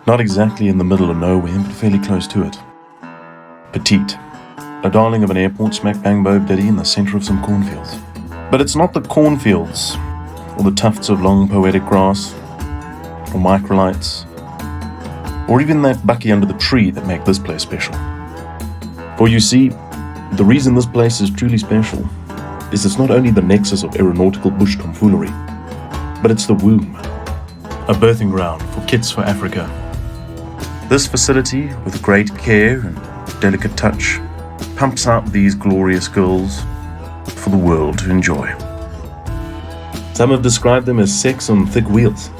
Not exactly in the middle of nowhere, but fairly close to it. Petit, a darling of an airport smack bang bob ditty in the centre of some cornfields. But it's not the cornfields, or the tufts of long poetic grass, or microlights, or even that bucky under the tree that make this place special. For you see, the reason this place is truly special is it's not only the nexus of aeronautical bush tomfoolery, but it's the womb, a birthing ground for kits for Africa. This facility, with great care and delicate touch, pumps out these glorious girls for the world to enjoy. Some have described them as sex on thick wheels.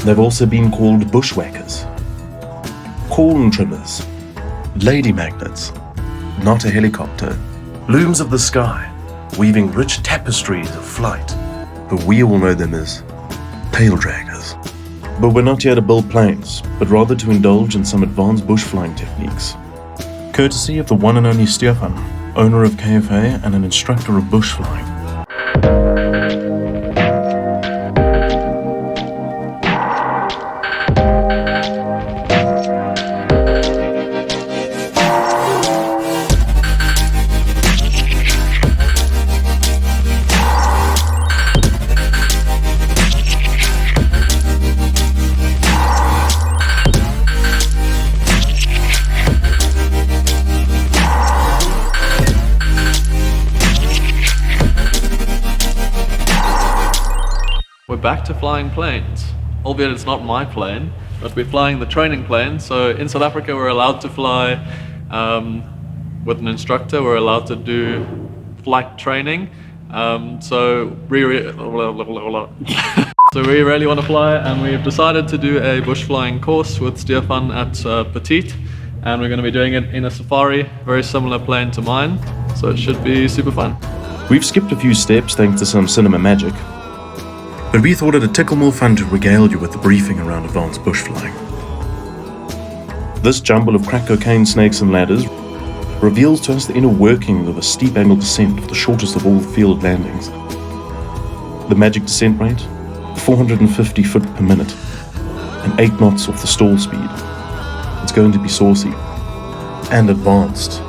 They've also been called bushwhackers, corn trimmers, lady magnets, not a helicopter, looms of the sky, weaving rich tapestries of flight, but we all know them as taildraggers. But we're not here to build planes, but rather to indulge in some advanced bush flying techniques, courtesy of the one and only Stefan, owner of KFA and an instructor of bush flying. We're back to flying planes, albeit it's not my plane, but we're flying the training plane. So in South Africa, we're allowed to fly with an instructor. We're allowed to do flight training. So we really want to fly, and we've decided to do a bush flying course with Stefan at Petit, and we're going to be doing it in a Safari, very similar plane to mine. So it should be super fun. We've skipped a few steps thanks to some cinema magic, but we thought it'd tickle more fun to regale you with the briefing around advanced bush flying. This jumble of crack cocaine, snakes and ladders reveals to us the inner workings of a steep angle descent of the shortest of all field landings. The magic descent rate, 450 foot per minute, and 8 knots off the STOL speed. It's going to be saucy and advanced.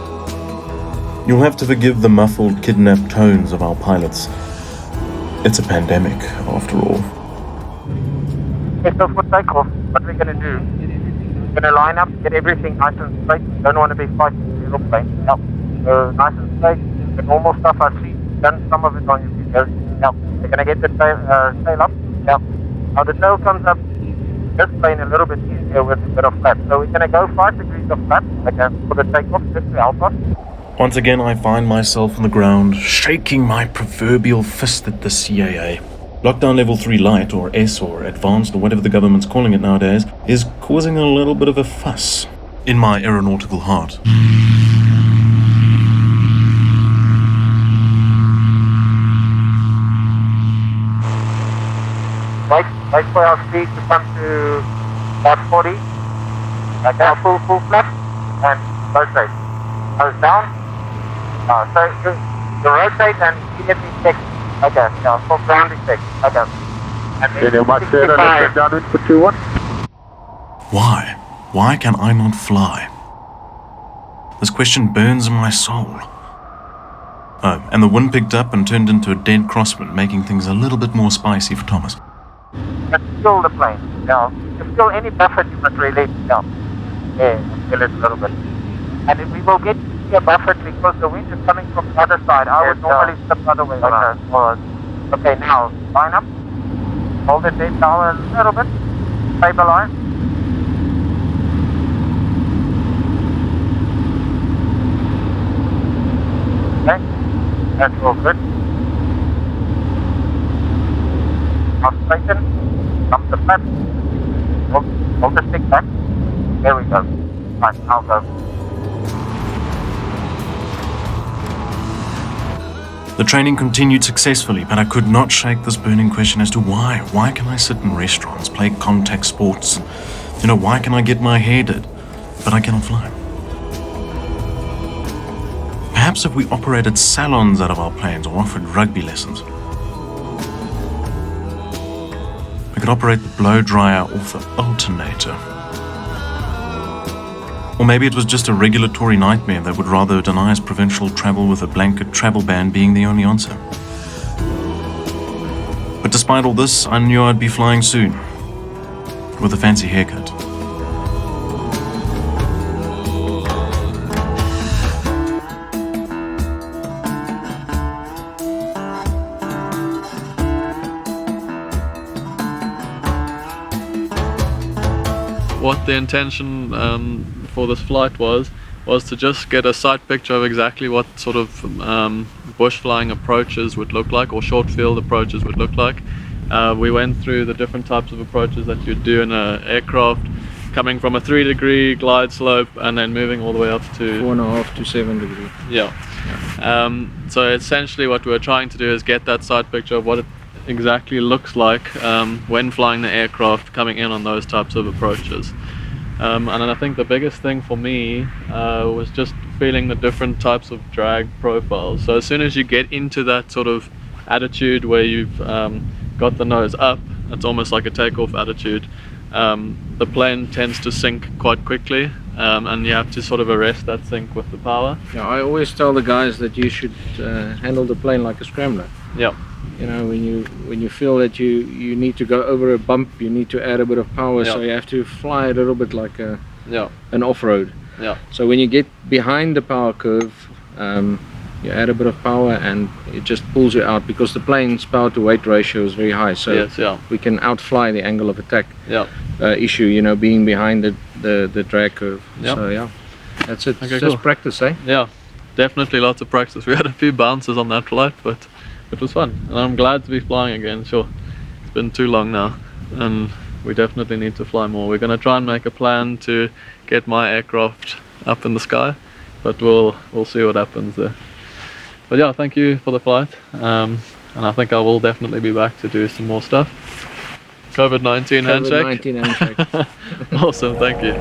You'll have to forgive the muffled, kidnapped tones of our pilots. It's a pandemic, after all. Okay, so for takeoff, what we're going to do, we're going to line up, get everything nice and straight. We don't want to be fighting the aeroplane. Yep. So nice and straight, the normal stuff I see, done some of it on your videos. Yep. We're going to get the tail up. Yep. Now the tail comes up this plane a little bit easier with a bit of flap. So we're going to go 5 degrees of flap, okay, for the takeoff, just to help us. Once again, I find myself on the ground, shaking my proverbial fist at the CAA. Lockdown Level 3 Light, or S, or Advanced, or whatever the government's calling it nowadays, is causing a little bit of a fuss in my aeronautical heart. Wait for our speed to come to about 40. Okay, full flap, and rotate. Nose down. So you rotate and immediately check. Okay, yeah, for ground check. Okay. And then you might turn and down it for 2-1. Why? Why can I not fly? This question burns in my soul. Oh, and the wind picked up and turned into a dead crosswind, making things a little bit more spicy for Thomas. But still the plane, yeah. If still any buffer you must release, yeah. Yeah, still it a little bit. And if we will get a buffer because the wind is coming from the other side. I would normally step the other way around. Okay, now line up. Hold the tape down a little bit. Stabilize. Okay, that's all good. Now straighten. Come to flat. Hold the stick back. There we go. Right, now go. The training continued successfully, but I could not shake this burning question as to why. Why can I sit in restaurants, play contact sports? Why can I get my hair did, but I cannot fly? Perhaps if we operated salons out of our planes or offered rugby lessons. could operate the blow dryer off the alternator. Or maybe it was just a regulatory nightmare that would rather deny us provincial travel with a blanket travel ban being the only answer. But despite all this, I knew I'd be flying soon, with a fancy haircut. What the intention for this flight was to just get a sight picture of exactly what sort of bush flying approaches would look like, or short field approaches would look like. We went through the different types of approaches that you'd do in an aircraft, coming from a 3-degree glide slope and then moving all the way up to 4.5 to 7 degree. Yeah. So essentially what we were trying to do is get that sight picture of what it exactly looks like when flying the aircraft coming in on those types of approaches. And then I think the biggest thing for me was just feeling the different types of drag profiles. So as soon as you get into that sort of attitude where you've got the nose up, it's almost like a takeoff attitude, the plane tends to sink quite quickly, and you have to sort of arrest that sink with the power. Yeah, I always tell the guys that you should handle the plane like a scrambler. Yeah. You know, when you feel that you need to go over a bump, you need to add a bit of power, Yeah. so you have to fly a little bit like an off-road. Yeah. So when you get behind the power curve, you add a bit of power and it just pulls you out, because the plane's power to weight ratio is very high, so Yes, yeah. we can outfly the angle of attack Yeah. issue, you know, being behind the drag curve. Yep. So yeah, that's it. Okay, Just cool. practice, eh? Yeah, definitely lots of practice. We had a few bounces on that flight, but it was fun, and I'm glad to be flying again. Sure, it's been too long now, and we definitely need to fly more. We're going to try and make a plan to get my aircraft up in the sky, but we'll see what happens there. But yeah, thank you for the flight, and I think I will definitely be back to do some more stuff. COVID-19 handshake. COVID-19 handshake. Awesome, thank you.